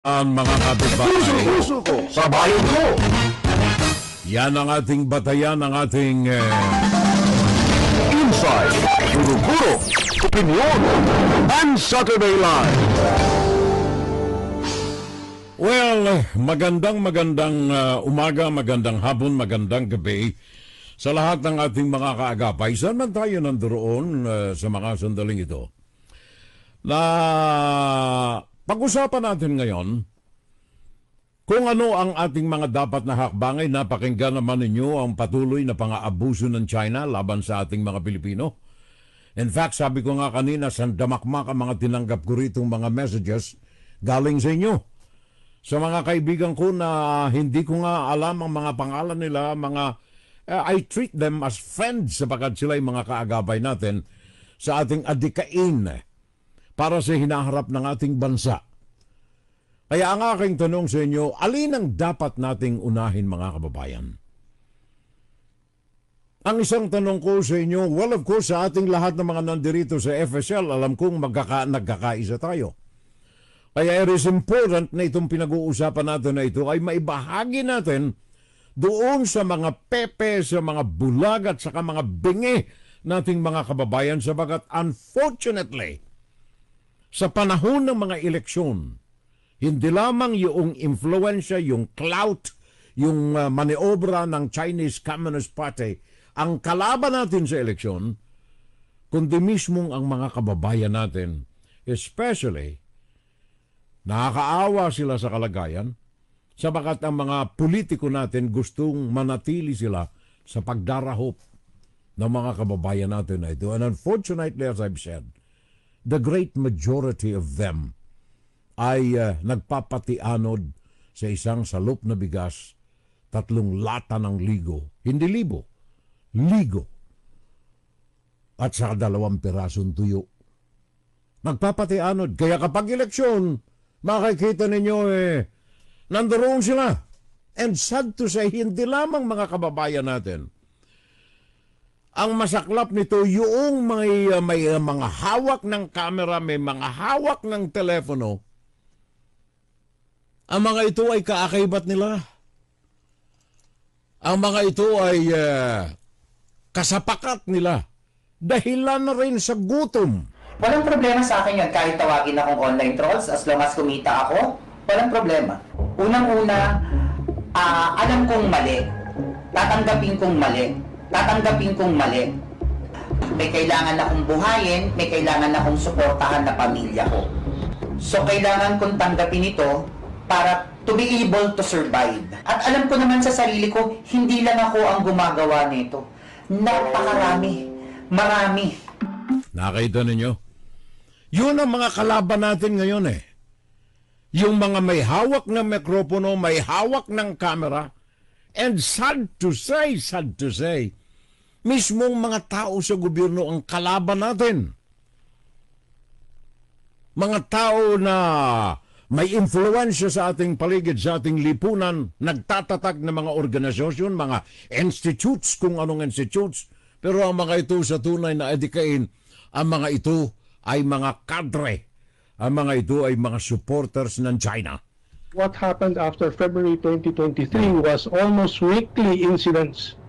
Ang mga kapitbahay, Puso ko sa bayan ko. yan ang ating batayan, ang ating Inside, Guro-Guro, Opinion, and Saturday Live. magandang umaga, magandang hapon, magandang gabi sa lahat ng ating mga kaagapay. Saan man tayo nandoon sa mga sandaling ito? Pag-usapan natin ngayon kung ano ang ating mga dapat na hakbangay. Napakinggan naman ninyo ang patuloy na pang-aabuso ng China laban sa ating mga Pilipino. In fact, sabi ko nga kanina, sandamakmak ang mga tinanggap ko ritong mga messages galing sa inyo. Sa mga kaibigan ko na hindi ko nga alam ang mga pangalan nila, I treat them as friends sapagkat sila ay mga kaagapay natin sa ating adikain para sa hinaharap ng ating bansa. Kaya ang aking tanong sa inyo, alin ang dapat nating unahin, mga kababayan? Ang isang tanong ko sa inyo, well, of course, sa ating lahat ng mga nandirito sa FSL, alam kong nagkakaisa tayo. Kaya it is important na itong pinag-uusapan natin na ito ay maibahagi natin doon sa mga pepe, sa mga bulag at saka mga bingi nating mga kababayan sabagat unfortunately, sa panahon ng mga eleksyon, hindi lamang yung influensya, yung clout, yung maniobra ng Chinese Communist Party ang kalaban natin sa eleksyon, kundi mismong ang mga kababayan natin, especially, nakakaawa sila sa kalagayan, sabagat ang mga politiko natin gustong manatili sila sa pagdarahop ng mga kababayan natin na ito. And unfortunately, as I've said, the great majority of them ay nagpapatianod sa isang salop na bigas, 3 lata ng ligo, hindi libo, ligo, at sa 2 pirasong tuyo. Nagpapatianod. Kaya kapag eleksyon, makikita ninyo nandoon sila. And sad to say, hindi lamang mga kababayan natin. Ang masaklap nito, yung may mga hawak ng camera, may mga hawak ng telepono, ang mga ito ay kaakibat nila. Ang mga ito ay kasapakat nila. Dahilan na rin sa gutom. Walang problema sa akin yan kahit tawagin akong online trolls as long as kumita ako. Walang problema. Unang-una, alam kong mali. Tatanggapin kong mali. Tatanggapin kong mali. May kailangan akong buhayin, may kailangan akong suportahan na pamilya ko. So, kailangan kong tanggapin ito para to be able to survive. At alam ko naman sa sarili ko, hindi lang ako ang gumagawa nito. Napakarami. Marami. Nakita ninyo? Yun ang mga kalaban natin ngayon Yung mga may hawak ng mikropono, may hawak ng camera, and sad to say, mismong mga tao sa gobyerno ang kalaban natin. Mga tao na may influensya sa ating paligid, sa ating lipunan, nagtatatag ng mga organisasyon, mga institutes, kung anong institutes, pero ang mga ito sa tunay na adikain, ang mga ito ay mga kadre, ang mga ito ay mga supporters ng China. What happened after February 2023 was almost weekly incidents.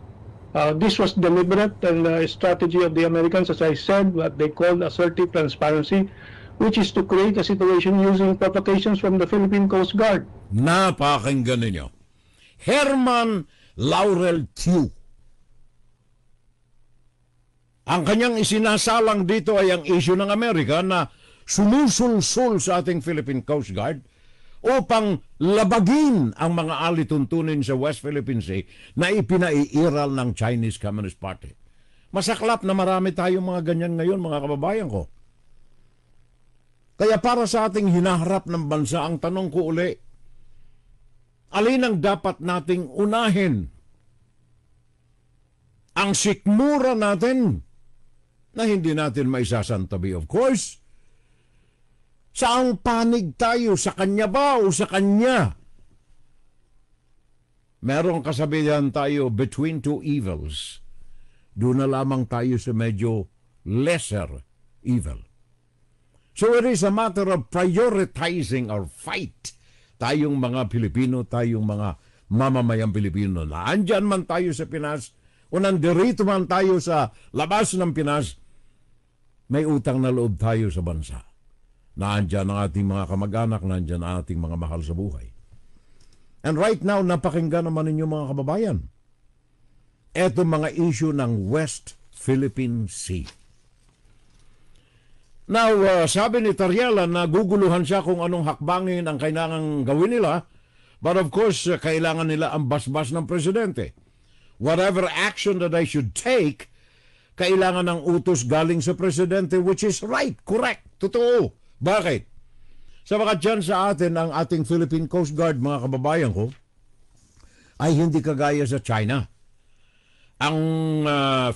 This was deliberate and a strategy of the Americans, as I said, what they called assertive transparency, which is to create a situation using provocations from the Philippine Coast Guard. Napakinggan ninyo. Herman Laurel Tew. Ang kanyang isinasalang dito ay ang issue ng Amerika na sumusulsul sa ating Philippine Coast Guard upang labagin ang mga alituntunin sa West Philippine Sea na ipinaiiral ng Chinese Communist Party. Masaklap na marami tayong mga ganyan ngayon, mga kababayan ko. Kaya para sa ating hinaharap ng bansa, ang tanong ko uli, alin ang dapat nating unahin? Ang sikmura natin na hindi natin maisasantabi, of course. Saang panig tayo? Sa kanya ba o sa kanya? Merong kasabihan tayo, between two evils. Doon na lamang tayo sa medyo lesser evil. So it is a matter of prioritizing our fight tayong mga Pilipino, tayong mga mamamayang Pilipino, na andyan man tayo sa Pinas, o nandirito man tayo sa labas ng Pinas, may utang na loob tayo sa bansa. Naandyan ang ating mga kamag-anak, naandyan ang ating mga mahal sa buhay. And right now, napakinggan naman ninyo mga kababayan, eto mga issue ng West Philippine Sea. Now, sabi ni Tariela na guguluhan siya kung anong hakbangin ang kailangang gawin nila, but of course, kailangan nila ang basbas ng presidente. Whatever action that I should take, kailangan ng utos galing sa presidente, which is right, correct, totoo. Bakit? Sabagat dyan sa atin, ang ating Philippine Coast Guard, mga kababayan ko, ay hindi kagaya sa China. Ang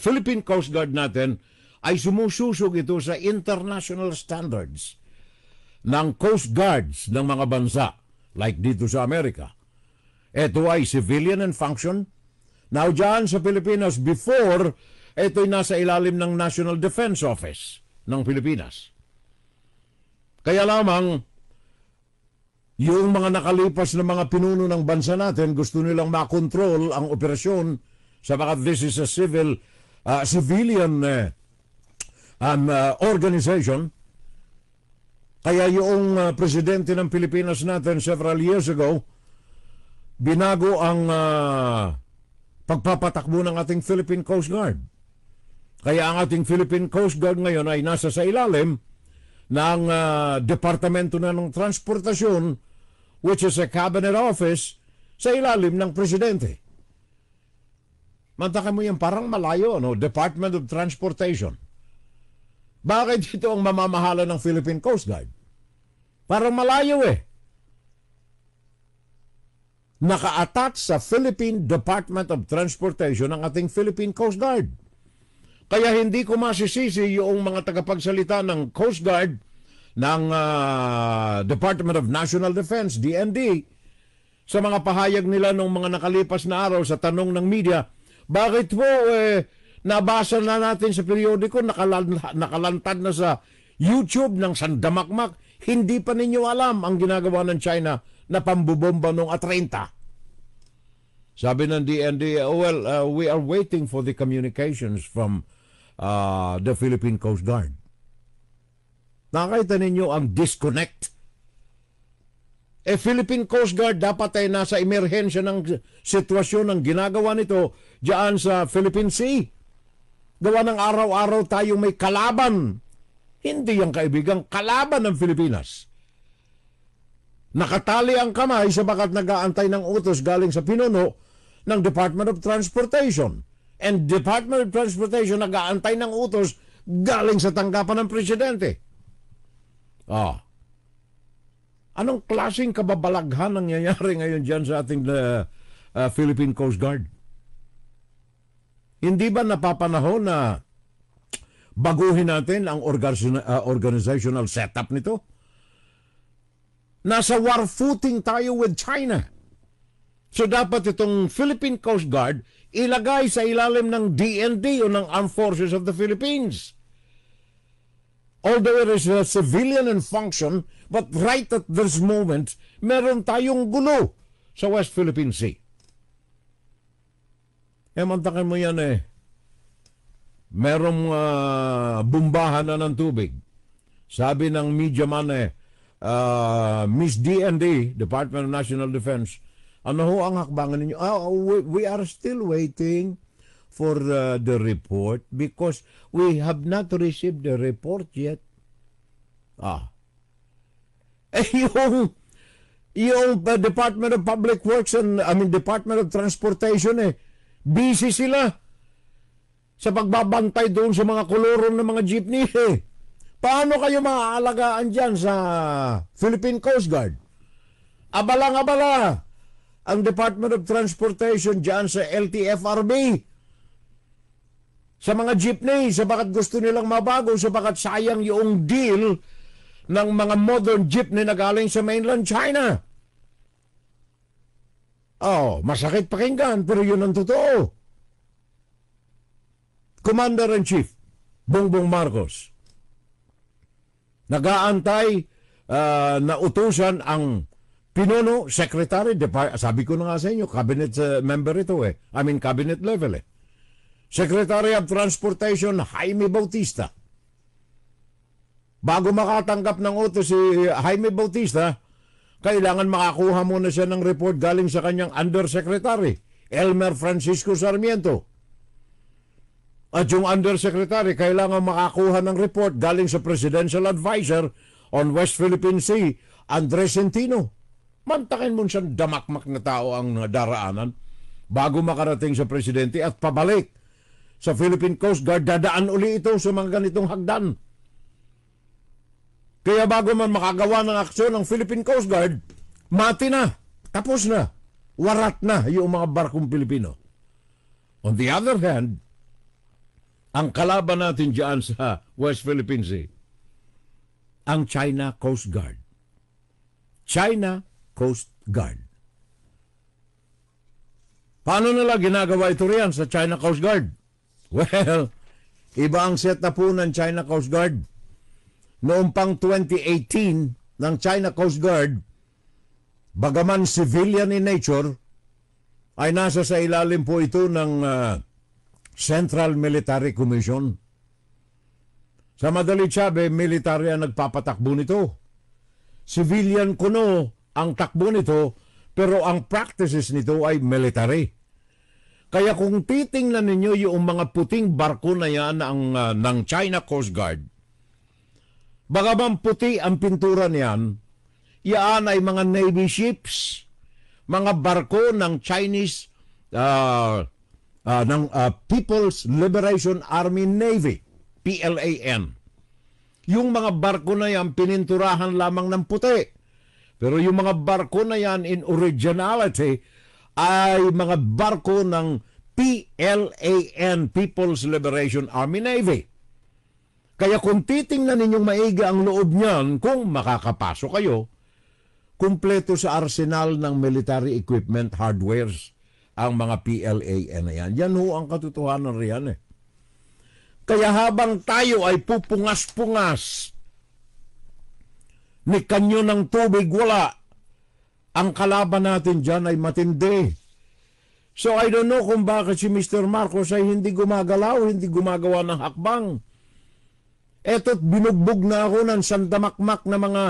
Philippine Coast Guard natin ay sumususog ito sa international standards ng Coast Guards ng mga bansa, like dito sa Amerika. Ito ay civilian in function. Now, dyan sa Pilipinas, before, ito'y nasa ilalim ng National Defense Office ng Pilipinas. Kaya lamang, yung mga nakalipas na mga pinuno ng bansa natin, gusto nilang makontrol ang operasyon sabagat this is a civilian organization. Kaya yung presidente ng Pilipinas natin several years ago, binago ang pagpapatakbo ng ating Philippine Coast Guard. Kaya ang ating Philippine Coast Guard ngayon ay nasa sa ilalim ng Departamento na ng Transportasyon, which is a cabinet office sa ilalim ng presidente. Mantakan mo yan, parang malayo, no? Department of Transportation. Bakit ito ang mamamahala ng Philippine Coast Guard? Parang malayo eh. Naka-attach sa Philippine Department of Transportation ang ating Philippine Coast Guard. Kaya hindi ko masisisi yung mga tagapagsalita ng Coast Guard ng Department of National Defense, DND, sa mga pahayag nila nung mga nakalipas na araw sa tanong ng media, bakit po nabasa na natin sa periodiko, nakalantad na sa YouTube ng sandamakmak, hindi pa ninyo alam ang ginagawa ng China na pambubomba noong 30. Sabi ng DND, we are waiting for the communications from the Philippine Coast Guard. Nakita ninyo ang disconnect. Philippine Coast Guard dapat ay nasa emerhensya ng sitwasyon ng ginagawa nito diyan sa Philippine Sea. Gawa ng araw-araw tayong may kalaban. Hindi yung kaibigang kalaban ng Pilipinas. Nakatali ang kamay sabagat nag-aantay ng utos galing sa pinuno ng Department of Transportation. And Department of Transportation nag-aantay ng utos galing sa tanggapan ng presidente. Anong klaseng kababalaghan nangyayari ngayon dyan sa ating Philippine Coast Guard? Hindi ba napapanahon na baguhin natin ang organizational setup nito? Nasa war footing tayo with China. So dapat itong Philippine Coast Guard ilagay sa ilalim ng DND o ng Armed Forces of the Philippines. Although it is a civilian in function, but right at this moment, meron tayong gulo sa West Philippine Sea. Mantakan mo yan merong bumbahan na ng tubig. Sabi ng media man Miss DND, Department of National Defense, ano ho ang hakbangan ninyo? We are still waiting for the report because we have not received the report yet. Yung Department of Public Works and Department of Transportation busy sila sa pagbabantay doon sa mga kolorom ng mga jeepney. Paano kayo maaalagaan dyan sa Philippine Coast Guard? Abalang-abala ang Department of Transportation dyan sa LTFRB. Sa mga jeepney, sabagat gusto nilang mabago, sabagat sayang yung deal ng mga modern jeepney na galing sa mainland China. Masakit pakinggan, pero yun ang totoo. Commander-in-Chief Bongbong Marcos nag-aantay na utusan ang Pinuno, secretary, sabi ko na nga sa inyo, cabinet member ito I mean, cabinet level Secretary of Transportation, Jaime Bautista. Bago makatanggap ng utos si Jaime Bautista, kailangan makakuha muna siya ng report galing sa kanyang undersecretary, Elmer Francisco Sarmiento. At yung undersecretary, kailangan makakuha ng report galing sa Presidential Advisor on West Philippine Sea, Andres Centino. Mantakin mo siyang damakmak na tao ang daraanan bago makarating sa presidente at pabalik sa Philippine Coast Guard, dadaan uli ito sa mga ganitong hagdan. Kaya bago man makagawa ng aksyon ng Philippine Coast Guard, mati na, tapos na, warat na yung mga barkong Pilipino. On the other hand, ang kalaban natin dyan sa West Philippine Sea, ang China Coast Guard. China Coast Guard. Paano nila ginagawa ito riyan sa China Coast Guard? Well, iba ang set na po ng China Coast Guard. Noong pang 2018 ng China Coast Guard, bagaman civilian in nature, ay nasa sa ilalim po ito ng Central Military Commission. Sa madalit sabi, military ang nagpapatakbo nito. Civilian kuno ang takbo nito, pero ang practices nito ay military. Kaya kung titingnan ninyo yung mga puting barko na yan ng China Coast Guard, bagaman puti ang pintura niyan, yan ay mga Navy ships, mga barko ng Chinese People's Liberation Army Navy, PLAN. Yung mga barko na yan, pininturahan lamang ng puti. Pero yung mga barko na yan in originality ay mga barko ng PLAN, People's Liberation Army Navy. Kaya kung titingnan ninyong maigi ang loob niyan, kung makakapasok kayo, kumpleto sa arsenal ng military equipment, hardwares, ang mga PLAN na yan. Yan ho ang katotohanan riyan Kaya habang tayo ay pupungas-pungas ni kanyo ng tubig, wala. Ang kalaban natin dyan ay matindi. So I don't know kung bakit si Mr. Marcos ay hindi gumagalaw, hindi gumagawa ng hakbang. Eto't binugbog na ako ng sandamakmak na mga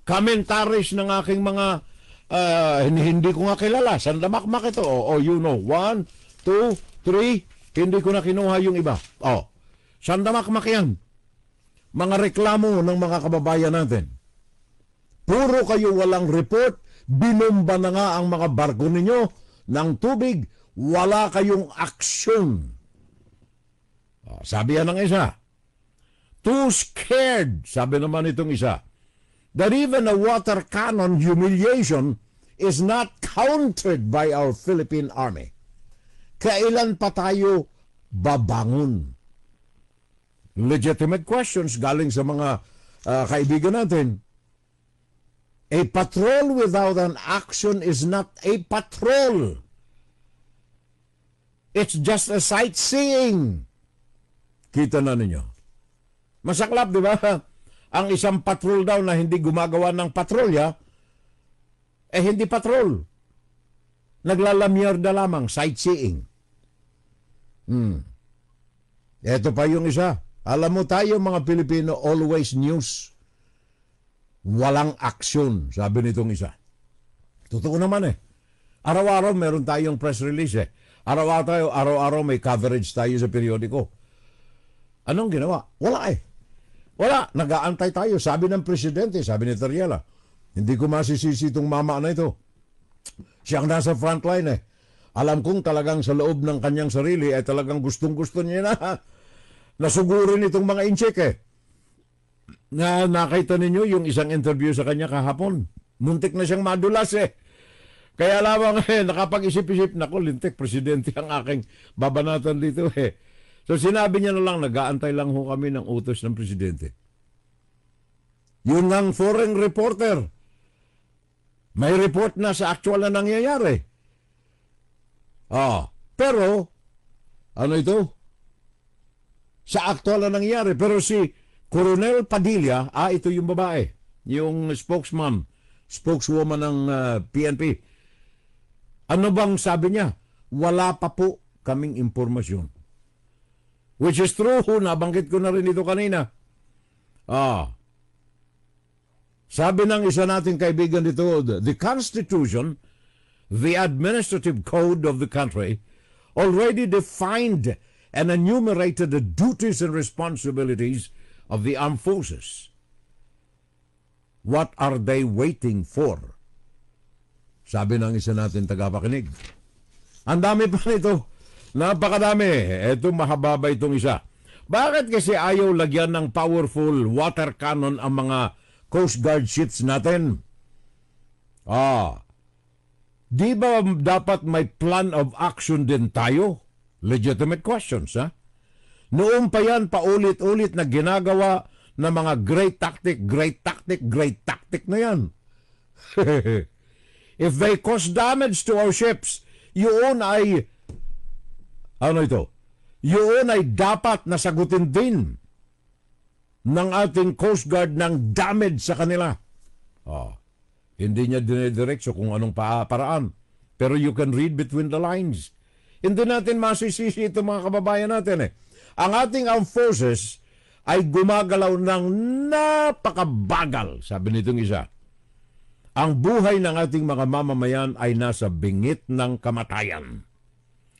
commentaries ng aking mga hindi ko nga kilala. Sandamakmak ito. You know, 1, 2, 3, hindi ko na kinuha yung iba. Sandamakmak yan. Mga reklamo ng mga kababayan natin. Puro kayo walang report, binomba na nga ang mga barko ninyo ng tubig, wala kayong aksyon. Sabi yan ng isa, too scared, sabi naman itong isa, that even a water cannon humiliation is not countered by our Philippine Army. Kailan pa tayo babangon? Legitimate questions galing sa mga kaibigan natin. A patrol without an action is not a patrol. It's just a sightseeing. Kita na ninyo. Masaklap, di ba? Ang isang patrol daw na hindi gumagawa ng patrolya, hindi patrol. Naglalamyerda lamang, sightseeing. Ito pa yung isa. Alam mo tayo mga Pilipino, always news. Walang aksyon, sabi nitong isa. Totoo naman Araw-araw meron tayong press release Araw-araw may coverage tayo sa periodiko. Anong ginawa? Wala Wala. Nag-aantay tayo. Sabi ng presidente, sabi ni Teriela, hindi ko masisisi itong mama na ito. Siyang nasa frontline Alam kong talagang sa loob ng kanyang sarili ay talagang gustong-gusto niya na nasugurin itong mga incheck Na nakita ninyo yung isang interview sa kanya kahapon. Muntik na siyang madulas Kaya lamang nakapag-isip-isip, naku, lintik, presidente ang aking babanatan dito So sinabi niya na lang, nag-aantay lang ho kami ng utos ng presidente. Yun ang foreign reporter. May report na sa actual na nangyayari. Pero, ano ito? Sa actual na nangyayari. Pero si Coronel Padilla, ito yung babae. yung spokeswoman ng PNP. Ano bang sabi niya? Wala pa po kaming impormasyon. Which is true, nabanggit ko na rin ito kanina. Sabi ng isa nating kaibigan dito, the Constitution, the administrative code of the country, already defined and enumerated the duties and responsibilities of the armed forces. What are they waiting for? Sabi ng isa natin tagapakinig. Ang dami pa nito. Napakadami. Ito mahababa itong isa. Bakit kasi ayaw lagyan ng powerful water cannon ang mga Coast Guard ships natin? Di ba dapat may plan of action din tayo? Legitimate questions, ha? Noon pa yan, paulit-ulit na ginagawa ng mga great tactic na yan. If they cause damage to our ships, yun ay, yun ay dapat nasagutin din ng ating Coast Guard ng damage sa kanila. Hindi niya dinedirekso kung anong paraan. Pero you can read between the lines. Hindi natin masisisi ito mga kababayan natin. Ang ating armed forces ay gumagalaw ng napakabagal, sabi nitong isa. Ang buhay ng ating mga mamamayan ay nasa bingit ng kamatayan.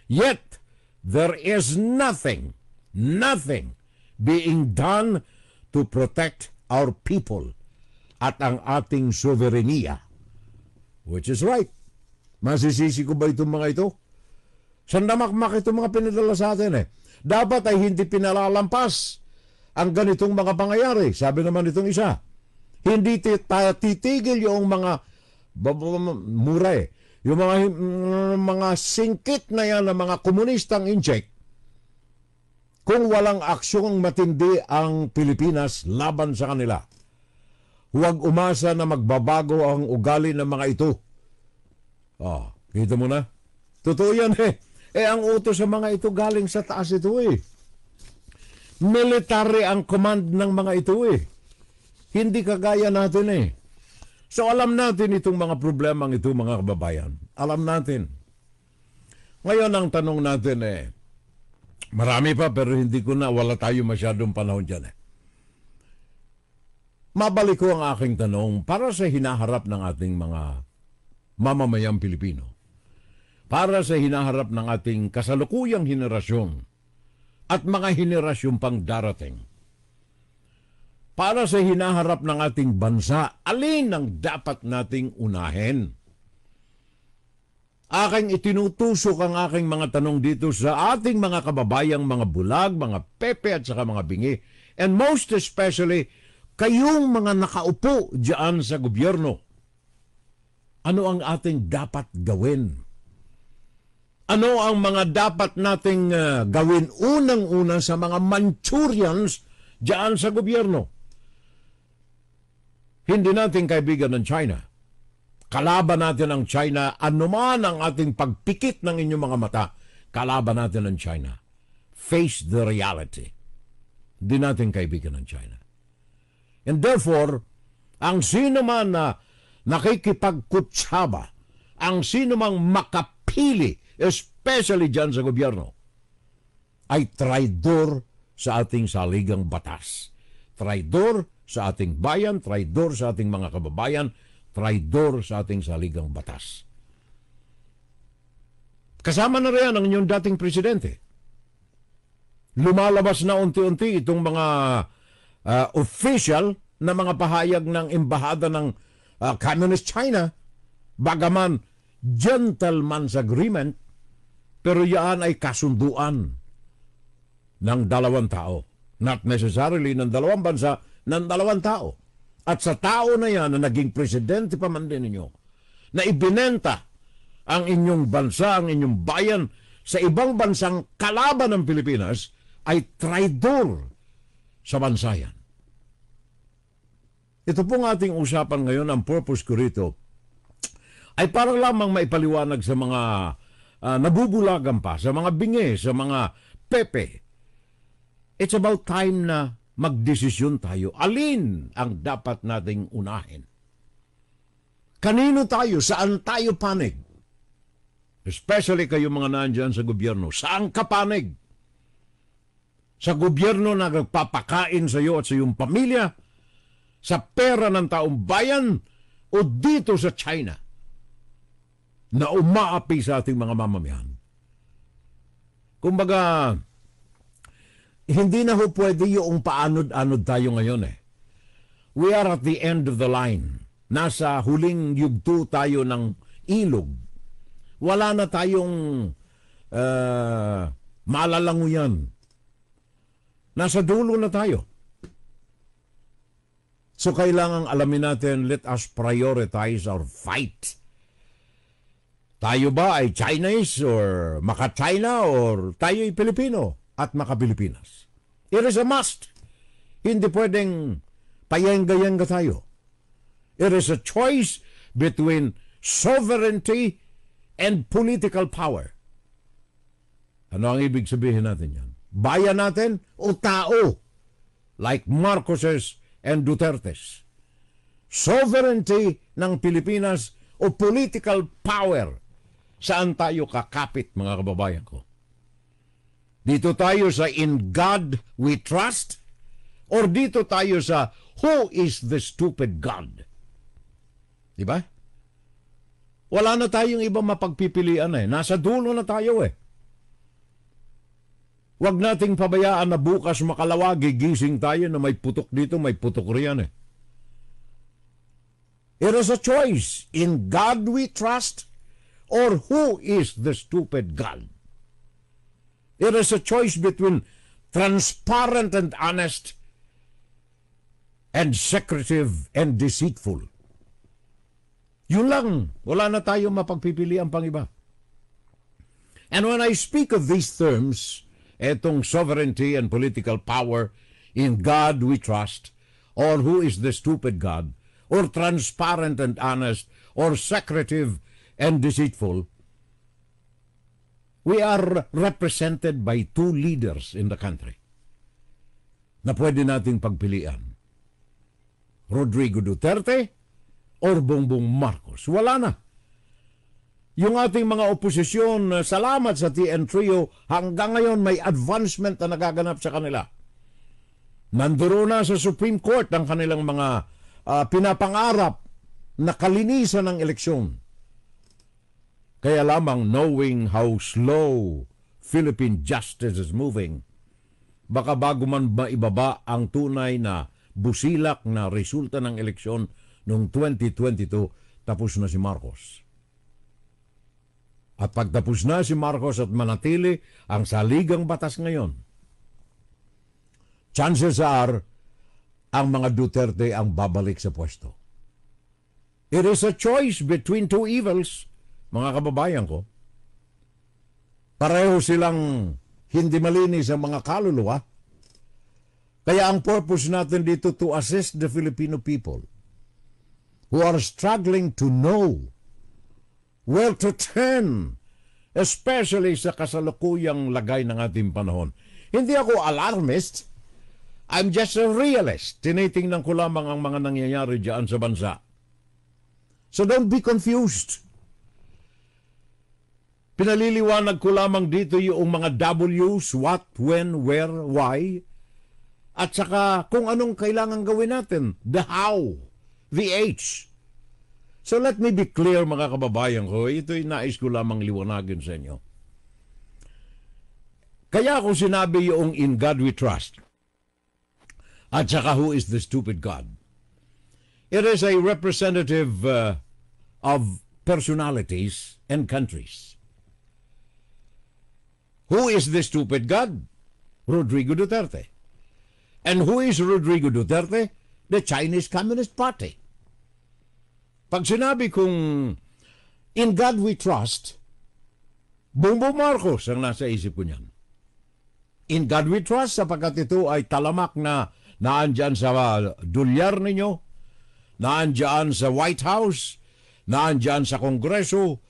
Yet, there is nothing being done to protect our people at ang ating soberenya. Which is right. Masisisi ko ba itong mga ito? Sandamakmak itong mga pinadala sa atin Dapat ay hindi pinalalampas ang ganitong mga pangyayari. Sabi naman itong isa. Hindi titigil yung mga yung mga singkit na yan ng mga komunistang inject kung walang aksyong matindi ang Pilipinas laban sa kanila. Huwag umasa na magbabago ang ugali ng mga ito. Kita mo na? Totoo yan ang utos sa mga ito galing sa taas ito Military ang command ng mga ito Hindi kagaya natin So alam natin itong mga problemang ito mga kababayan. Alam natin. Ngayon ang tanong natin marami pa pero hindi ko na, wala tayo masyadong panahon dyan Mabalik ko ang aking tanong para sa hinaharap ng ating mga mamamayang Pilipino. Para sa hinaharap ng ating kasalukuyang henerasyon at mga henerasyon pang darating. Para sa hinaharap ng ating bansa, alin ang dapat nating unahin? Aking itinutusok ang aking mga tanong dito sa ating mga kababayang mga bulag, mga pepe at saka mga bingi. And most especially, kayong mga nakaupo diyan sa gobyerno. Ano ang ating dapat gawin? Ano ang mga dapat nating gawin unang-una sa mga Manchurians diyan sa gobyerno? Hindi natin kaibigan ng China. Kalaban natin ang China, anuman ang ating pagpikit ng inyong mga mata, kalaban natin ang China. Face the reality. Hindi natin kaibigan ng China. And therefore, ang sino man na nakikipagkutsaba, ang sino mang makapili, especially dyan sa gobyerno, ay traidor sa ating saligang batas. Traidor sa ating bayan, traidor sa ating mga kababayan, traidor sa ating saligang batas. Kasama na rin ang inyong dating presidente. Lumalabas na unti-unti itong mga official na mga pahayag ng embahada ng Communist China, bagaman gentleman's agreement, pero yan ay kasunduan ng dalawang tao. Not necessarily ng dalawang bansa, ng dalawang tao. At sa tao na yan na naging presidente pa man din ninyo, na ibinenta ang inyong bansa, ang inyong bayan sa ibang bansang kalaban ng Pilipinas, ay traidor sa bansa yan. Ito pong ating usapan ngayon, ang purpose ko rito, ay para lamang maipaliwanag sa mga nabubulagan pa, sa mga bingi, sa mga pepe. It's about time na magdesisyon tayo. Alin ang dapat nating unahin? Kanino tayo? Saan tayo panig? Especially kayo mga nandyan sa gobyerno. Saan ka panig? Sa gobyerno na nagpapakain sa iyo at sa iyong pamilya? Sa pera ng taong bayan? O dito sa China na umaapi sa ating mga mamamayan? Kumbaga, hindi na ho pwede yung paanod-anod tayo ngayon eh. We are at the end of the line. Nasa huling yugto tayo ng ilog. Wala na tayong malalanguyan. Nasa dulo na tayo. So kailangang alamin natin, let us prioritize our fight. Tayo ba ay Chinese or maka-China or tayo ay Pilipino at maka-Pilipinas? It is a must. Hindi pwedeng payengga-yenga tayo. It is a choice between sovereignty and political power. Ano ang ibig sabihin natin yan? Bayan natin o tao? Like Marcoses and Dutertes. Sovereignty ng Pilipinas o political power? Saan tayo kakapit, mga kababayan ko? Dito tayo sa In God We Trust? Or dito tayo sa Who is the Stupid God? Diba? Wala na tayong ibang mapagpipilian eh. Nasa dulo na tayo eh. Huwag nating pabayaan na bukas makalawa, gigising tayo na may putok dito, may putok riyan eh. It is a choice. In God we trust, or who is the stupid God? It is a choice between transparent and honest and secretive and deceitful. Yun lang. Wala na tayong mapagpipilian pang iba. And when I speak of these terms, etong sovereignty and political power, in God we trust, or who is the stupid God, or transparent and honest, or secretive and deceitful, we are represented by two leaders in the country na pwede nating pagpilian. Rodrigo Duterte or Bongbong Marcos. Wala na. Yung ating mga oposisyon, salamat sa TN Trio, hanggang ngayon may advancement na nagaganap sa kanila. Nanduro na sa Supreme Court ang kanilang mga pinapangarap na kalinisan ng eleksyon. Kaya lamang, knowing how slow Philippine justice is moving, baka bago man maibaba ang tunay na busilak na resulta ng eleksyon noong 2022, tapos na si Marcos. At pagtapos na si Marcos at manatili ang saligang batas ngayon, chances are, ang mga Duterte ang babalik sa pwesto. It is a choice between two evils, mga kababayan ko. Pareho silang hindi malinis ang mga kaluluwa. Kaya ang purpose natin dito to assist the Filipino people who are struggling to know where to turn, especially sa kasalukuyang lagay ng ating panahon. Hindi ako alarmist. I'm just a realist. Tinitingnan ko lamang ang mga nangyayari diyan sa bansa. So don't be confused. Pinaliliwanag ko lamang dito yung mga W's, what, when, where, why, at saka kung anong kailangan gawin natin, the how, the H. So let me be clear, mga kababayan ko, ito'y nais ko lamang liwanagin sa inyo. Kaya ako sinabi yung In God We Trust, at saka who is the stupid God. It is a representative of personalities and countries. Who is the stupid God? Rodrigo Duterte. And who is Rodrigo Duterte? The Chinese Communist Party. Pag sinabi kong In God We Trust, Bongbong Marcos ang nasa isip ko niyan. In God We Trust sapagkat ito ay talamak na naandyan sa dolyar ninyo, naandyan sa White House, naandyan sa Kongreso,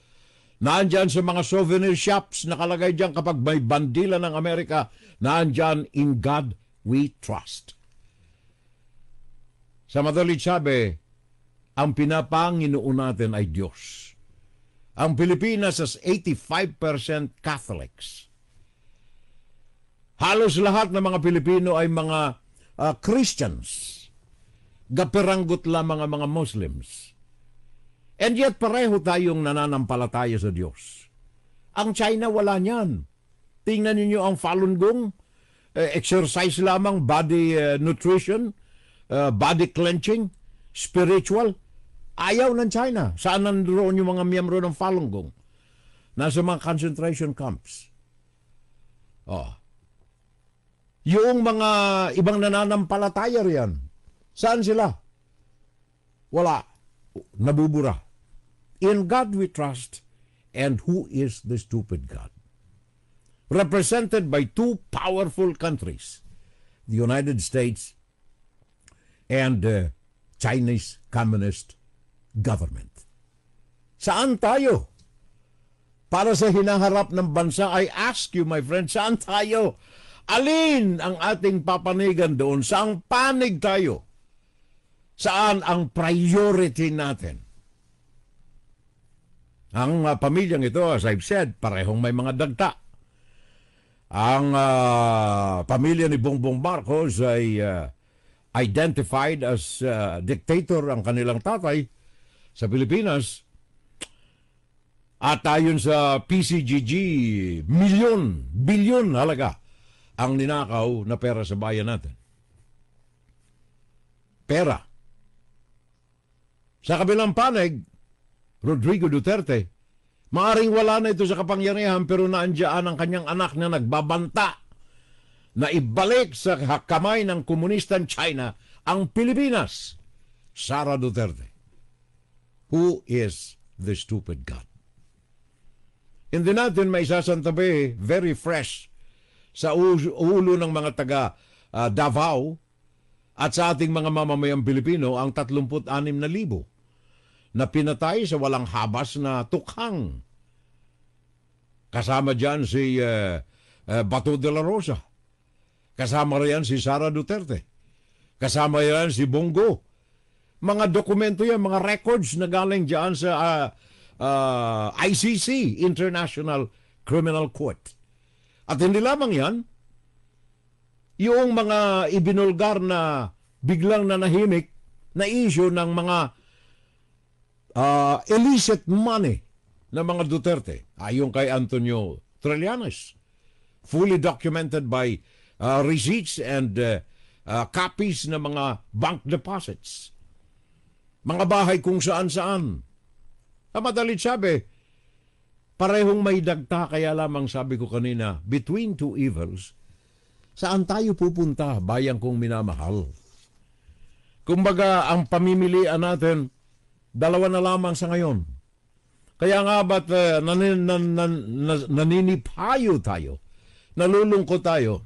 naandyan sa mga souvenir shops, nakalagay dyan kapag may bandila ng Amerika, naandyan In God We Trust. Sa madalit sabi, ang pinapanginoon natin ay Diyos. Ang Pilipinas is 85% Catholics. Halos lahat ng mga Pilipino ay mga Christians. Gaperanggot lamang ang mga Muslims. And yet pareho tayong nananampalataya sa Diyos. Ang China wala niyan. Tingnan niyo ang Falun Gong, exercise lamang, body nutrition, body cleansing, spiritual. Ayaw ng China. Saan nandoon yung mga miyembro ng Falun Gong? Nasa mga concentration camps. Yung mga ibang nananampalataya riyan, saan sila? Wala. Nabubura. In God we trust, and who is the stupid God? Represented by two powerful countries, the United States and the Chinese Communist government. Saan tayo? Para sa hinaharap ng bansa, I ask you, my friend, saan tayo? Alin ang ating papanigan doon? Saang panig tayo? Saan ang priority natin? Ang pamilyang ito, as I've said, parehong may mga dagta. Ang pamilya ni Bongbong Marcos ay identified as dictator ang kanilang tatay sa Pilipinas. At ayon sa PCGG, bilyon halaga ang ninakaw na pera sa bayan natin. Pera. Sa kabilang panig, Rodrigo Duterte, maaring wala na ito sa kapangyarihan pero naandyan ang kanyang anak na nagbabanta na ibalik sa kamay ng komunistang China ang Pilipinas. Sara Duterte. Who is the stupid God? Hindi natin may sasantabi, very fresh, sa ulo ng mga taga Davao at sa ating mga mamamayang Pilipino ang 36,000 na pinatay sa walang habas na tukhang. Kasama dyan si Bato de la Rosa. Kasama riyan si Sara Duterte. Kasama riyan si Bongo. Mga dokumento yan, mga records na galing dyan sa ICC, International Criminal Court. At hindi lamang yan, yung mga ibinulgar na biglang nanahimik na issue ng mga illicit money ng mga Duterte, ayon kay Antonio Trillanes, fully documented by receipts and copies ng mga bank deposits. Mga bahay kung saan-saan. Madalit sabi, parehong may dagta, kaya lamang sabi ko kanina, between two evils, saan tayo pupunta, bayang kong minamahal? Kumbaga, ang pamimilian natin, dalawa na lamang sa ngayon. Kaya nga ba't naninipayo tayo, nalulungkot tayo,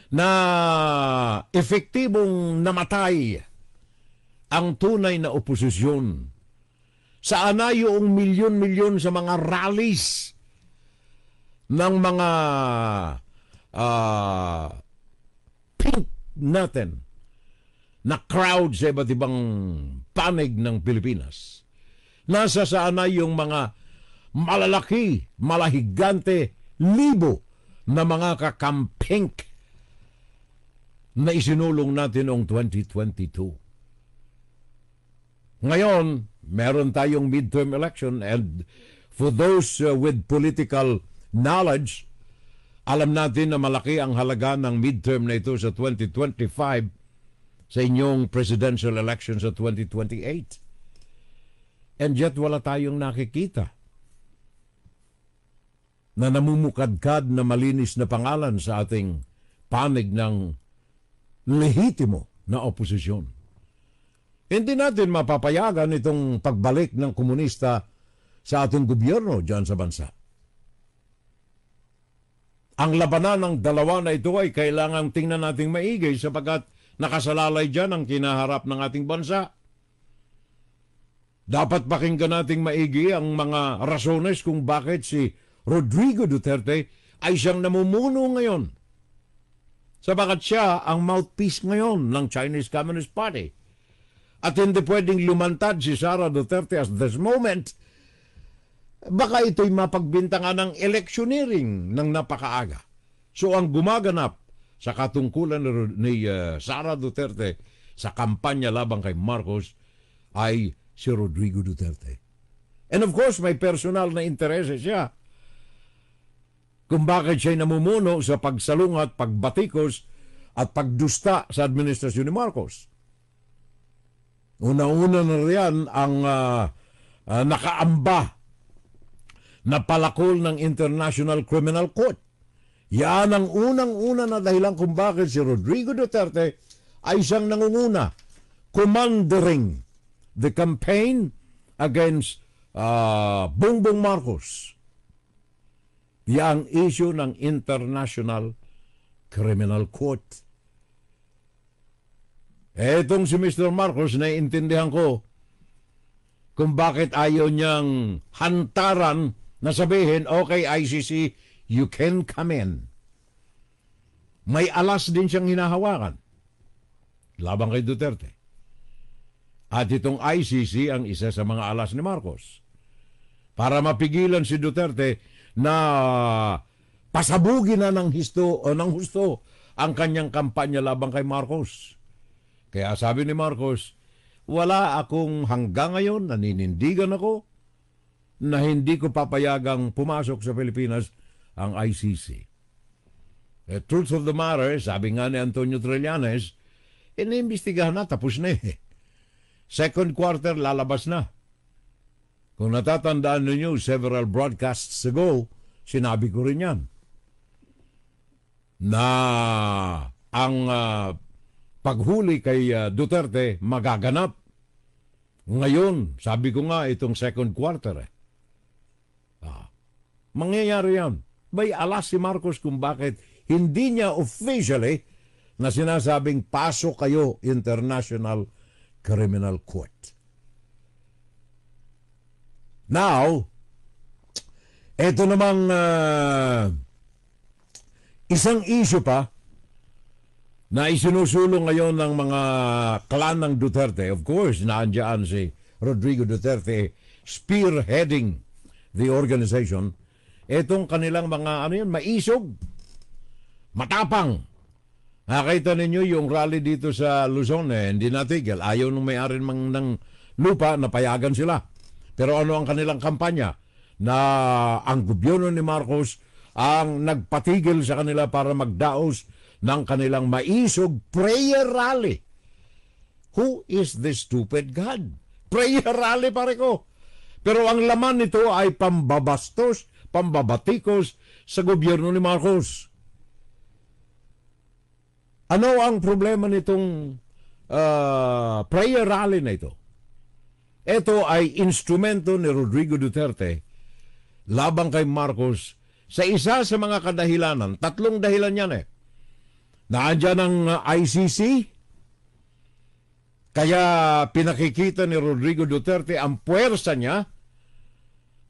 na epektibong namatay ang tunay na oposisyon. Saan na yung milyon-milyon sa mga rallies ng mga pink natin na crowd sa iba't ibang panig ng Pilipinas? Nasa saan na yung mga malalaki, malahigante, libo na mga kakampink na isinulong natin noong 2022? Ngayon, meron tayong midterm election, and for those with political knowledge, alam natin na malaki ang halaga ng midterm na ito sa 2025 sa inyong presidential election sa 2028. And yet wala tayong nakikita na namumukadkad na malinis na pangalan sa ating panig ng lehitimo na oposisyon. Hindi natin mapapayagan itong pagbalik ng komunista sa ating gobyerno dyan sa bansa. Ang labanan ng dalawa na ito ay kailangang tingnan nating maigi sapagkat nakasalalay dyan ang kinaharap ng ating bansa. Dapat pakinggan nating maigi ang mga rasones kung bakit si Rodrigo Duterte ay siyang namumuno ngayon Sabagat siya ang mouthpiece ngayon ng Chinese Communist Party. At hindi pwedeng lumantad si Sara Duterte at this moment. Baka ito'y mapagbintangan ng electioneering ng napakaaga. So ang gumaganap sa katungkulan ni Sara Duterte sa kampanya labang kay Marcos ay si Rodrigo Duterte. And of course, may personal na interese siya kung bakit siya namumuno sa pagsalungat, pagbatikos at pagdusta sa administrasyon ni Marcos. Una-una na riyan ang nakaamba na palakol ng International Criminal Court. Yan ang unang-una na dahilan kung bakit si Rodrigo Duterte ay siyang nangunguna, commanding the campaign against Bongbong Marcos. Yang issue ng International Criminal Court. Etong si Mr. Marcos, naiintindihan ko kung bakit ayaw niyang hantaran na sabihin, okay, ICC, you can come in. May alas din siyang hinahawakan labang kay Duterte. At itong ICC ang isa sa mga alas ni Marcos. Para mapigilan si Duterte na pasabugin na ng husto ang kanyang kampanya labang kay Marcos. Kaya sabi ni Marcos, wala akong hanggang ngayon, naninindigan ako, na hindi ko papayagang pumasok sa Pilipinas ang ICC. The truth of the matter, sabi nga ni Antonio Trillanes, iniimbestigahan na, tapos na eh. Second quarter, lalabas na. Kung natatandaan ninyo, several broadcasts ago, sinabi ko rin yan, na ang paghuli kay Duterte magaganap. Ngayon, sabi ko nga, itong second quarter mangyayari yan. May alas si Marcos kung bakit hindi niya officially na sinasabing pasok kayo International Criminal Court. Now, ito namang isang issue pa na isinusulong ngayon ng mga klan ng Duterte. Of course, naandyan si Rodrigo Duterte spearheading the organization. Itong kanilang mga maisog, matapang. Nakita ninyo yung rally dito sa Luzon, hindi natigil. Ayaw nung may-ari ng lupa, napayagan sila. Pero ano ang kanilang kampanya? Na ang gobyerno ni Marcos ang nagpatigil sa kanila para magdaos ng kanilang maisog prayer rally. Who is this stupid God? Prayer rally, pare ko. Pero ang laman nito ay pambabastos, pambabatikos sa gobyerno ni Marcos. Ano ang problema nitong prayer rally na ito? Ito ay instrumento ni Rodrigo Duterte labang kay Marcos sa isa sa mga kadahilanan. Tatlong dahilan yan Naandyan ang ICC, kaya pinakikita ni Rodrigo Duterte ang puwersa niya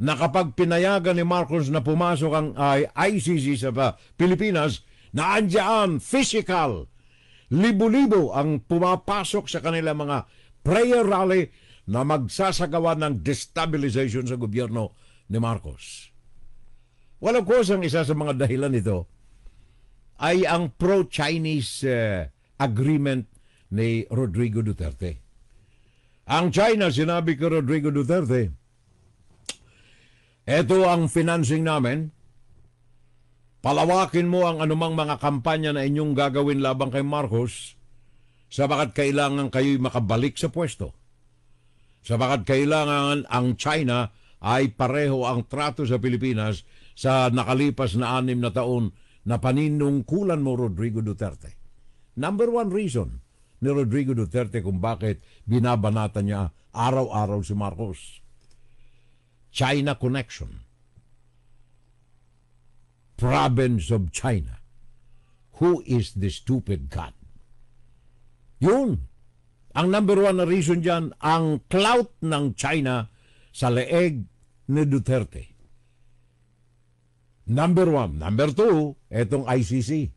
na kapag pinayagan ni Marcos na pumasok ang ICC sa Pilipinas, naandyan physical, libo-libo ang pumapasok sa kanila mga prayer rally na magsasagawa ng destabilization sa gobyerno ni Marcos. Well, of course, ang isa sa mga dahilan nito ay ang pro-Chinese agreement ni Rodrigo Duterte. Ang China, sinabi ko Rodrigo Duterte, eto ang financing namin, palawakin mo ang anumang mga kampanya na inyong gagawin labang kay Marcos, sabagat kailangan kayo'y makabalik sa pwesto. Sabagat kailangan ang China ay pareho ang trato sa Pilipinas sa nakalipas na 6 na taon na paninungkulan mo, Rodrigo Duterte. Number one reason ni Rodrigo Duterte kung bakit binabanata niya araw-araw si Marcos. China connection. Province of China. Who is the stupid God? Yun. Ang number one na reason dyan, ang clout ng China sa leeg ni Duterte. Number one. Number two, etong ICC.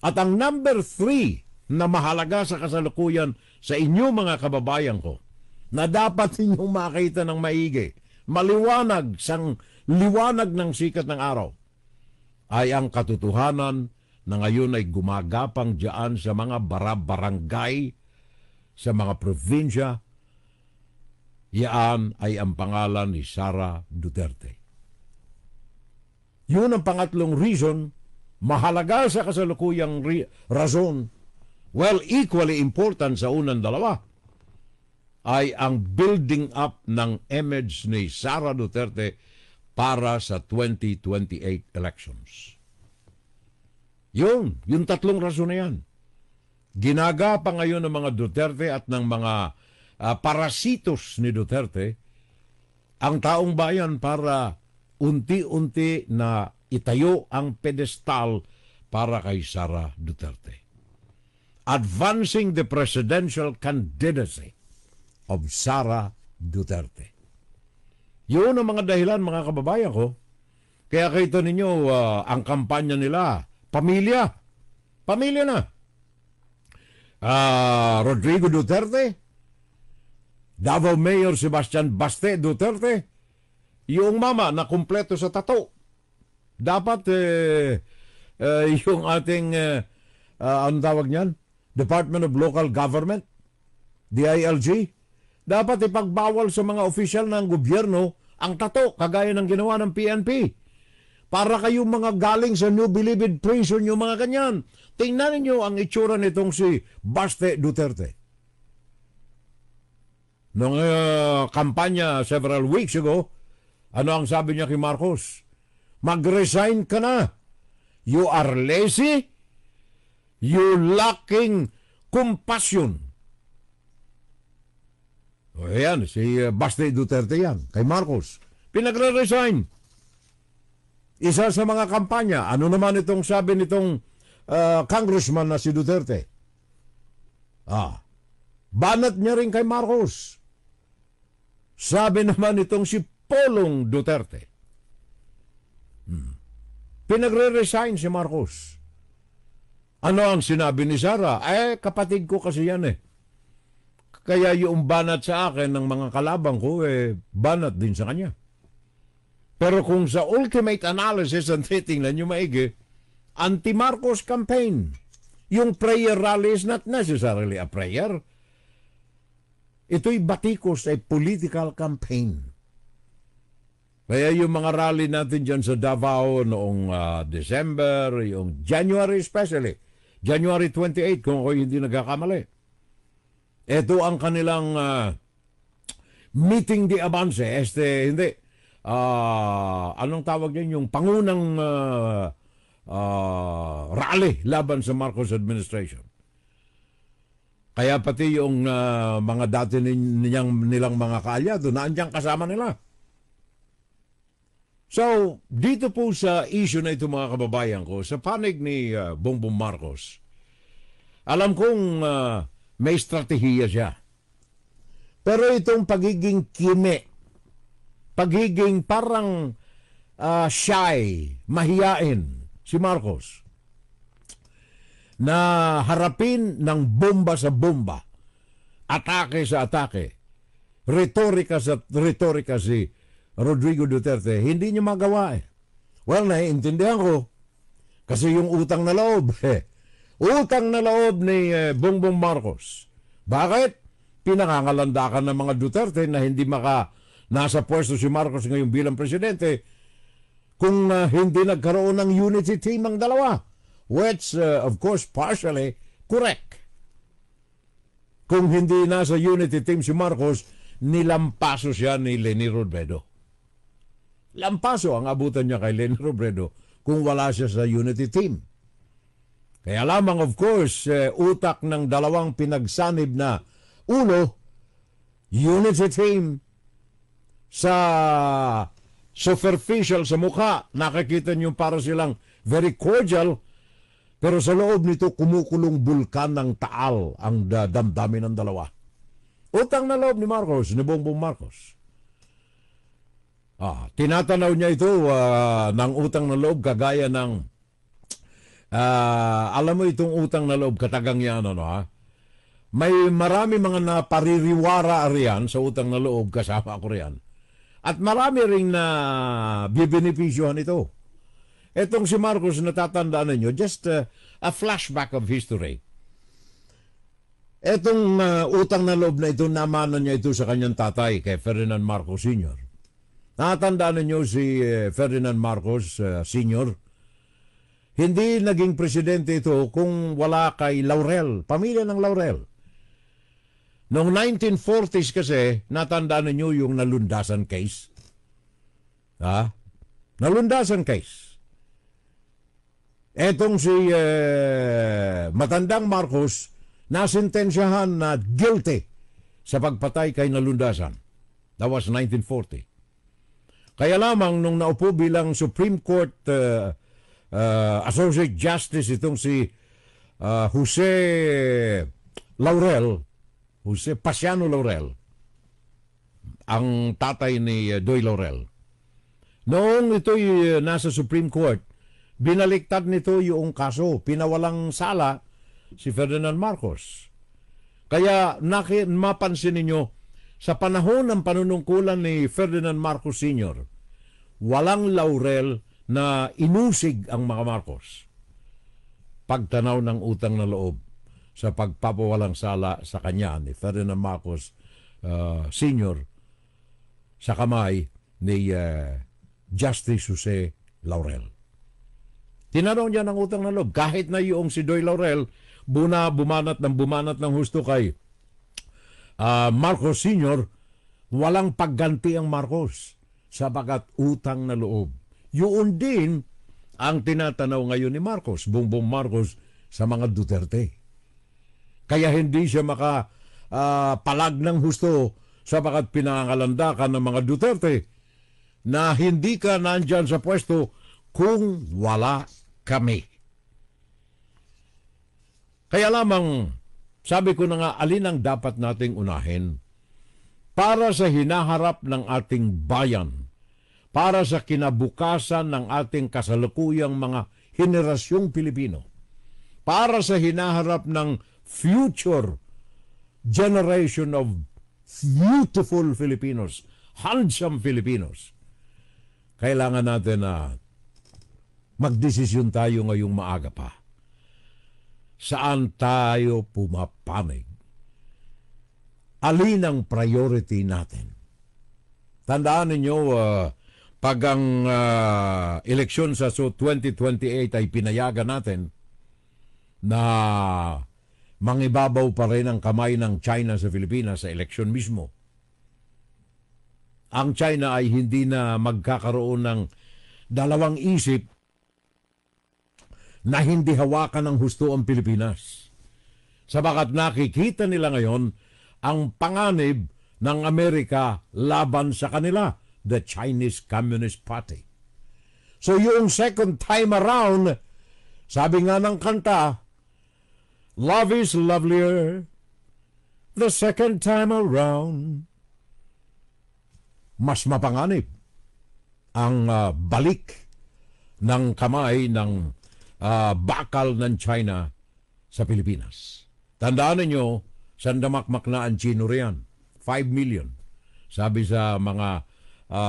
At ang number 3 na mahalaga sa kasalukuyan sa inyo mga kababayan ko, na dapat ninyong makita ng maigi, maliwanag, sang liwanag ng sikat ng araw, ay ang katotohanan na ngayon ay gumagapang diyan sa mga barangay, sa mga probinsya. Yan ay ang pangalan ni Sara Duterte. Yun ang pangatlong reason, mahalaga sa kasalukuyang rason, well, equally important sa unang dalawa, ay ang building up ng image ni Sara Duterte para sa 2028 elections. Yung tatlong rason na yan. Ginagapa ngayon ng mga Duterte at ng mga parasitos ni Duterte ang taong bayan para unti-unti na itayo ang pedestal para kay Sara Duterte. Advancing the presidential candidacy of Sara Duterte. Yun ang mga dahilan, mga kababayan ko. Kaya kita ninyo, ang kampanya nila, pamilya. Pamilya na. Rodrigo Duterte, Davao Mayor Sebastian Baste Duterte, yung mama na kumpleto sa tato. Dapat yung ating, anong tawag niyan? Department of Local Government, DILG, dapat ipagbawal sa mga opisyal ng gobyerno ang tato, kagaya ng ginawa ng PNP. Para kayong mga galing sa New Bilibid Prison, yung mga ganyan. Tingnan niyo ang itsura nitong si Baste Duterte. Nung kampanya several weeks ago, ano ang sabi niya kay Marcos? Mag-resign ka na. You are lazy. You lacking compassion. O yan, si Baste Duterte yan, kay Marcos. Pinagre-resign. Isa sa mga kampanya, ano naman itong sabi nitong congressman na si Duterte? Banat niya rin kay Marcos. Sabi naman itong si Polong Duterte. Pinagre-resign si Marcos. Ano ang sinabi ni Sara? Kapatid ko kasi yan eh. Kaya yung banat sa akin ng mga kalabang ko, banat din sa kanya. Pero kung sa ultimate analysis ang titingnan nyo maigi, anti-Marcos campaign. Yung prayer rally is not necessarily a prayer. Ito'y batikos, ay political campaign. Kaya yung mga rally natin dyan sa Davao noong December, yung January especially, January 28 kung ako hindi nagkakamali. Ito ang kanilang meeting de avance, hindi. Anong tawag yan? Yung pangunang rally laban sa Marcos administration. Kaya pati yung mga dati nilang mga kaalyado na andyan kasama nila. So, dito po sa issue na ito mga kababayan ko, sa panig ni Bongbong Marcos, alam kong may estratehiya siya. Pero itong pagiging kime, pagiging parang shy, mahiyain si Marcos, na harapin ng bomba sa bomba, atake sa atake, retorika sa retorika si Rodrigo Duterte, hindi niya magawa eh. Well, naiintindihan ko. Kasi yung utang na loob, utang na loob ni Bongbong Marcos. Bakit? Pinangangalandakan ng mga Duterte na hindi nasa pwesto si Marcos ngayon bilang presidente kung hindi nagkaroon ng unity team ang dalawa. Which, of course, partially correct. Kung hindi nasa unity team si Marcos, nilampaso siya ni Leni Robredo. Lampaso ang abutan niya kay Leni Robredo kung wala siya sa unity team. Kaya lamang, of course, utak ng dalawang pinagsanib na ulo, unity team, sa superficial, sa mukha, nakikita niyo para silang very cordial, pero sa loob nito kumukulong bulkan ng taal ang damdamin ng dalawa. Utang na loob ni Marcos, ni Bongbong Marcos. Tinatanaw niya ito ng utang na loob kagaya ng alam mo itong utang na loob, katagang yan, ano ha? May marami mga napaririwara riyan sa utang na loob, kasama ko riyan. At marami ring na bibenepisyohan ito. Etong si Marcos, natatandaan ninyo, just a flashback of history. Etong utang na loob na ito, namanan niya ito sa kanyang tatay, kay Ferdinand Marcos Sr. Natatandaan ninyo si Ferdinand Marcos Sr., hindi naging presidente ito kung wala kay Laurel, pamilya ng Laurel. Noong 1940s kasi, natandaan ninyo yung nalundasan case. Nalundasan case. Etong si matandang Marcos, nasintensyahan na guilty sa pagpatay kay nalundasan. That was 1940. Kaya lamang nung naupo bilang Supreme Court Associate Justice itong si Jose Laurel, Jose Pasiano Laurel, ang tatay ni Doy Laurel. Noong ito'y nasa Supreme Court, binaliktad nito yung kaso, pinawalang sala si Ferdinand Marcos. Kaya mapansin ninyo, sa panahon ng panunungkulan ni Ferdinand Marcos Sr., walang laurel na inusig ang mga Marcos. Pagtanaw ng utang na loob sa pagpapawalang sala sa kanya ni Ferdinand Marcos Sr. sa kamay ni Justice Jose Laurel. Tinanaw niya ng utang na loob. Kahit na yung si Doy Laurel bumanat ng husto kay Marcos Sr., walang pagganti ang Marcos sapagat utang na loob. Yun din ang tinatanaw ngayon ni Marcos, Bongbong Marcos, sa mga Duterte. Kaya hindi siya palag ng husto sapagat pinangalandakan ng mga Duterte na hindi ka nandyan sa pwesto kung wala kami. Kaya lamang, sabi ko na nga, alin ang dapat nating unahin para sa hinaharap ng ating bayan, para sa kinabukasan ng ating kasalukuyang mga henerasyong Pilipino, para sa hinaharap ng future generation of beautiful Filipinos, handsome Filipinos. Kailangan natin na magdesisyon tayo ngayong maaga pa. Saan tayo pumapanig? Alin ang priority natin? Tandaan ninyo, pag ang eleksyon sa 2028 ay pinayagan natin na mangibabaw pa rin ang kamay ng China sa Pilipinas sa eleksyon mismo. Ang China ay hindi na magkakaroon ng dalawang isip na hindi hawakan ng husto ang Pilipinas. Sabagat nakikita nila ngayon ang panganib ng Amerika laban sa kanila, the Chinese Communist Party. So yung second time around, sabi nga ng kanta, love is lovelier the second time around. Mas mapanganib ang balik ng kamay ng bakal ng China sa Pilipinas. Tandaan ninyo, sandamakmak na ang Chino riyan. 5 million. Sabi sa mga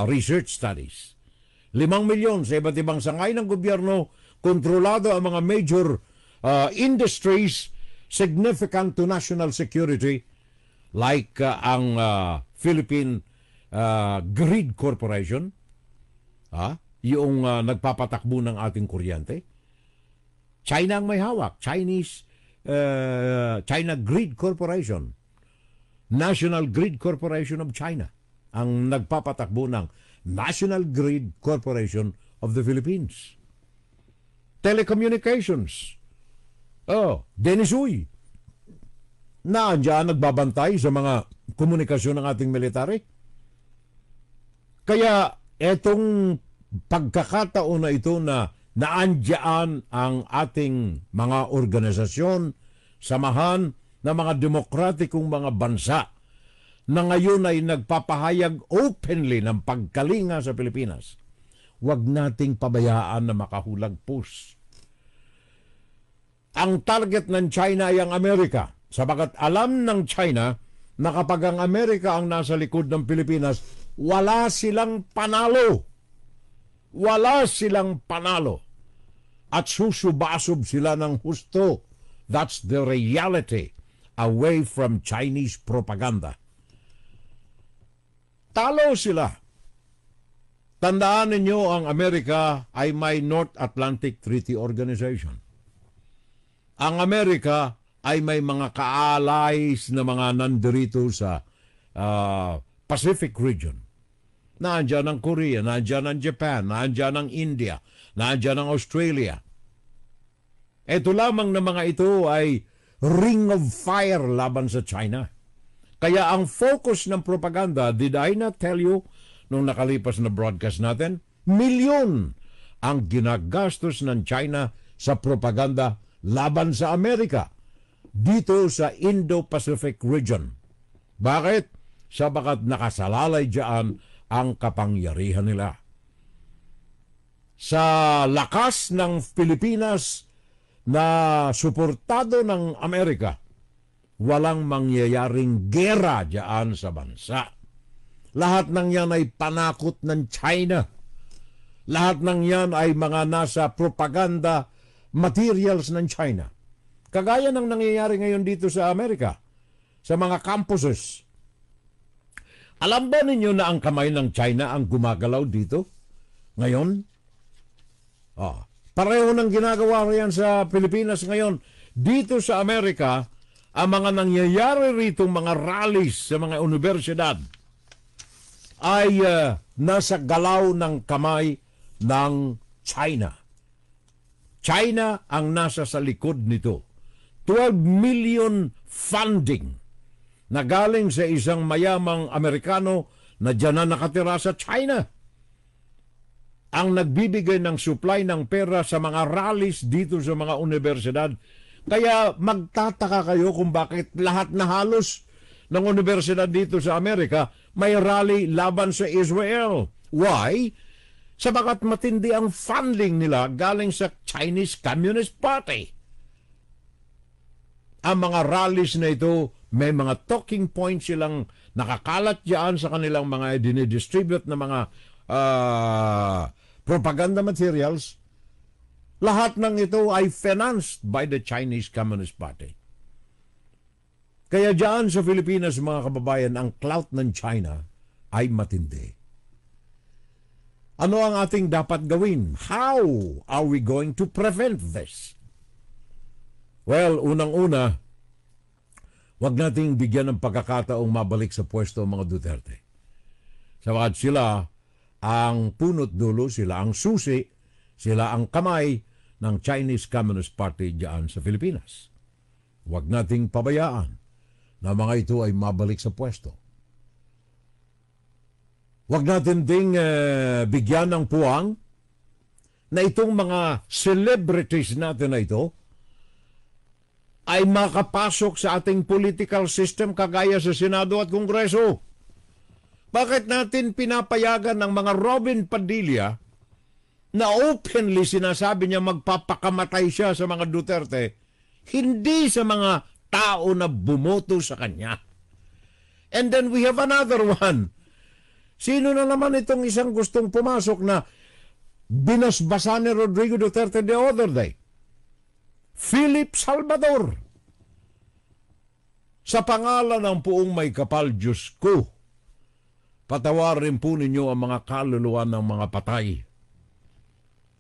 research studies. 5 milyon sa iba't ibang sangay ng gobyerno, kontrolado ang mga major industries significant to national security like ang Philippine Grid Corporation, yung nagpapatakbo ng ating kuryente. China ang may hawak. China Grid Corporation. National Grid Corporation of China ang nagpapatakbo ng National Grid Corporation of the Philippines. Telecommunications. Dennis Uy. Naandyan nagbabantay sa mga komunikasyon ng ating military. Kaya etong pagkakataon na ito na naandyan ang ating mga organisasyon, samahan ng mga demokratikong mga bansa na ngayon ay nagpapahayag openly ng pagkalinga sa Pilipinas. Huwag nating pabayaan na makahulagpos ang target ng China ay ang Amerika. Sabagat alam ng China na kapag ang Amerika ang nasa likod ng Pilipinas, wala silang panalo. Wala silang panalo. At susubasub sila ng husto. That's the reality away from Chinese propaganda. Talo sila. Tandaan ninyo ang Amerika ay may North Atlantic Treaty Organization. Ang Amerika ay may mga ka-allies na mga nandirito sa Pacific region. Nandiyan ang Korea, nandiyan ang Japan, nandiyan ang India, nandiyan ang Australia. Ito lamang na mga ito ay ring of fire laban sa China. Kaya ang focus ng propaganda, did I not tell you nung nakalipas na broadcast natin, milyon ang ginagastos ng China sa propaganda laban sa Amerika dito sa Indo-Pacific region. Bakit? Sabagat nakasalalay diyan ang kapangyarihan nila. Sa lakas ng Pilipinas na suportado ng Amerika, walang mangyayaring gera diyan sa bansa. Lahat ng yan ay panakot ng China. Lahat ng yan ay mga nasa propaganda materials ng China. Kagaya ng nangyayari ngayon dito sa Amerika, sa mga campuses. Alam ba ninyo na ang kamay ng China ang gumagalaw dito ngayon? Pareho ng ginagawa riyan sa Pilipinas ngayon. Dito sa Amerika, ang mga nangyayari rito, mga rallies sa mga universidad, ay nasa galaw ng kamay ng China. China ang nasa sa likod nito. 12 million funding na galing sa isang mayamang Amerikano na dyan na nakatira sa China. Ang nagbibigay ng supply ng pera sa mga rallies dito sa mga universidad. Kaya magtataka kayo kung bakit lahat na halos ng universidad dito sa Amerika may rally laban sa Israel. Why? Sabagat matindi ang funding nila galing sa Chinese Communist Party. Ang mga rallies na ito, may mga talking points silang nakakalat dyan sa kanilang mga dinidistribute na mga propaganda materials. Lahat ng ito ay financed by the Chinese Communist Party. Kaya dyan sa Pilipinas, mga kababayan, ang clout ng China ay matindi. Ano ang ating dapat gawin? How are we going to prevent this? Well, unang-una, wag nating bigyan ng pagkakataong mabalik sa pwesto ang mga Duterte. Sabagat sila ang punot dulo, sila ang susi, sila ang kamay ng Chinese Communist Party diyan sa Pilipinas. Wag nating pabayaan na mga ito ay mabalik sa pwesto. Wag natin ding bigyan ng puwang na itong mga celebrities natin na ito ay makapasok sa ating political system kagaya sa Senado at Kongreso. Bakit natin pinapayagan ng mga Robin Padilla na openly sinasabi niya magpapakamatay siya sa mga Duterte, hindi sa mga tao na bumoto sa kanya? And then we have another one. Sino na naman itong isang gustong pumasok na binasbasa ni Rodrigo Duterte the other day? Philip Salvador. Sa pangalan ng Poong May Kapal, Diyos ko, patawarin po ninyo ang mga kaluluwa ng mga patay.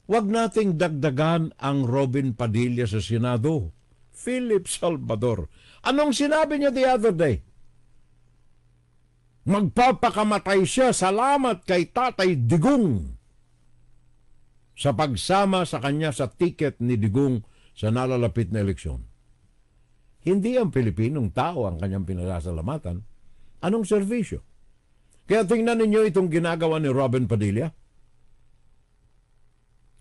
Huwag nating dagdagan ang Robin Padilla sa Senado. Philip Salvador. Anong sinabi niya the other day? Magpapakamatay siya, salamat kay Tatay Digong sa pagsama sa kanya sa ticket ni Digong sa nalalapit na eleksyon. Hindi ang Pilipinong tao ang kanyang pinasasalamatan. Anong serbisyo? Kaya tingnan ninyo itong ginagawa ni Robin Padilla.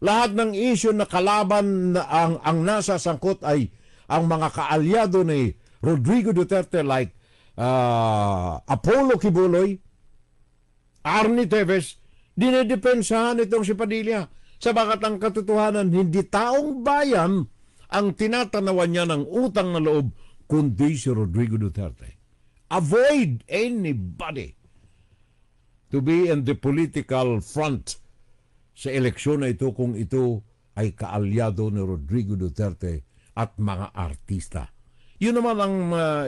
Lahat ng isyu na kalaban na ang nasa sangkot ay ang mga kaalyado ni Rodrigo Duterte like Apollo Kibuloy, Arnie Teves, dinedepensahan itong si Padilla. Sabagat ang katotohanan, hindi taong bayan ang tinatanawan niya ng utang na loob kundi si Rodrigo Duterte. Avoid anybody to be in the political front sa eleksyon na ito kung ito ay kaalyado ni Rodrigo Duterte at mga artista. Yun naman ang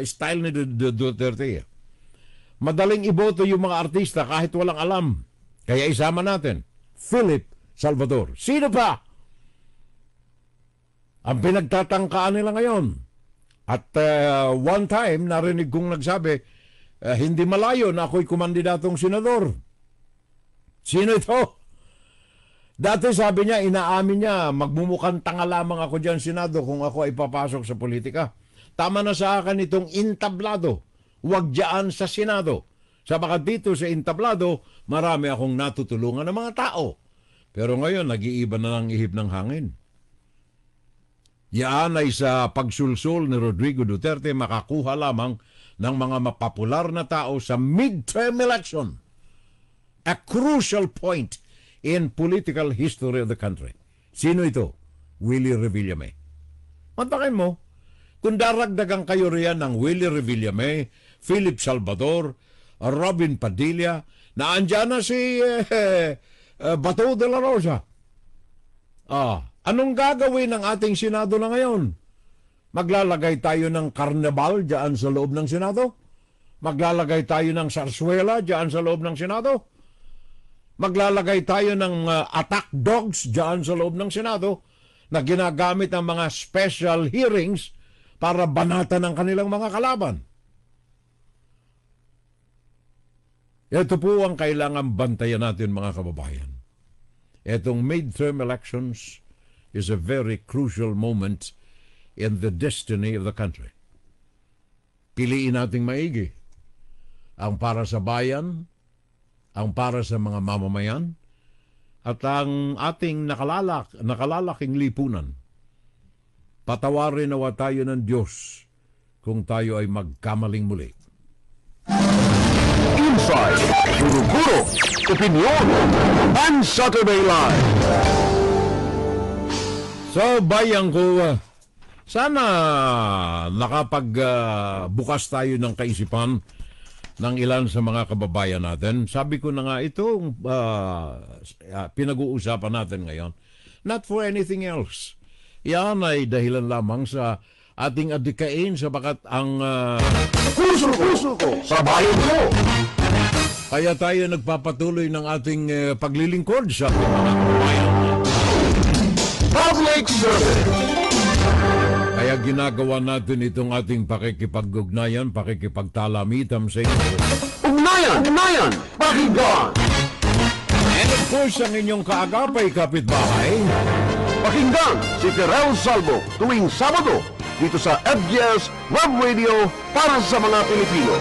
style ni Duterte. Madaling iboto yung mga artista kahit walang alam. Kaya isama natin, Philip Salvador. Sino pa? Ang pinagtatangkaan nila ngayon. At one time, narinig kong nagsabi, hindi malayo na ako'y kumandidatong senador. Sino ito? Dati sabi niya, inaamin niya, magmumukhang tanga lamang ako dyan, Senado, kung ako ay papasok sa politika. Tama na sa akin itong intablado. Huwag dyan sa Senado. Sabagat dito sa intablado, marami akong natutulungan ng mga tao. Pero ngayon, nag-iiba na ng ihip ng hangin. Yan ay sa pagsulsul ni Rodrigo Duterte makakuha lamang ng mga mapopular na tao sa midterm election. A crucial point in political history of the country. Sino ito? Willie Revillame. Mantakin mo, kung daragdagan kayo riyan ng Willie Revillame, Philip Salvador, Robin Padilla, na andyan na si Bato de la Rosa. Anong gagawin ng ating Senado na ngayon? Maglalagay tayo ng karnabal dyan sa loob ng Senado? Maglalagay tayo ng sarsuela dyan sa loob ng Senado? Maglalagay tayo ng attack dogs dyan sa loob ng Senado na ginagamit ang mga special hearings para banatan ng kanilang mga kalaban? Ito po ang kailangan bantayan natin, mga kababayan. Itong midterm elections is a very crucial moment in the destiny of the country. Piliin nating maigi ang para sa bayan, ang para sa mga mamamayan, at ang ating nakalalaking lipunan. Patawarin nawa tayo ng Diyos kung tayo ay magkamaling muli. Inside, Guro-Guro, Opinion, and Saturday Live. So, bayan ko, sana nakapagbukas tayo ng kaisipan ng ilan sa mga kababayan natin. Sabi ko na nga, itong pinag-uusapan natin ngayon, not for anything else. Yan ay dahilan lamang sa ating adikain sabagat ang Puso ko sa bayan ko. kaya tayo nagpapatuloy ng ating paglilingkod sa ating mga kababayan. Public service. Kaya ginagawa natin itong ating pakikipag-ugnayan, pakikipagtalamitam sa inyo. Ugnayan, pakinggan. And of course, ang inyong kaagapay kapitbahay, Pakinggan si Terrell Salvo tuwing Sabado dito sa FGS Web Radio para sa mga Pilipino.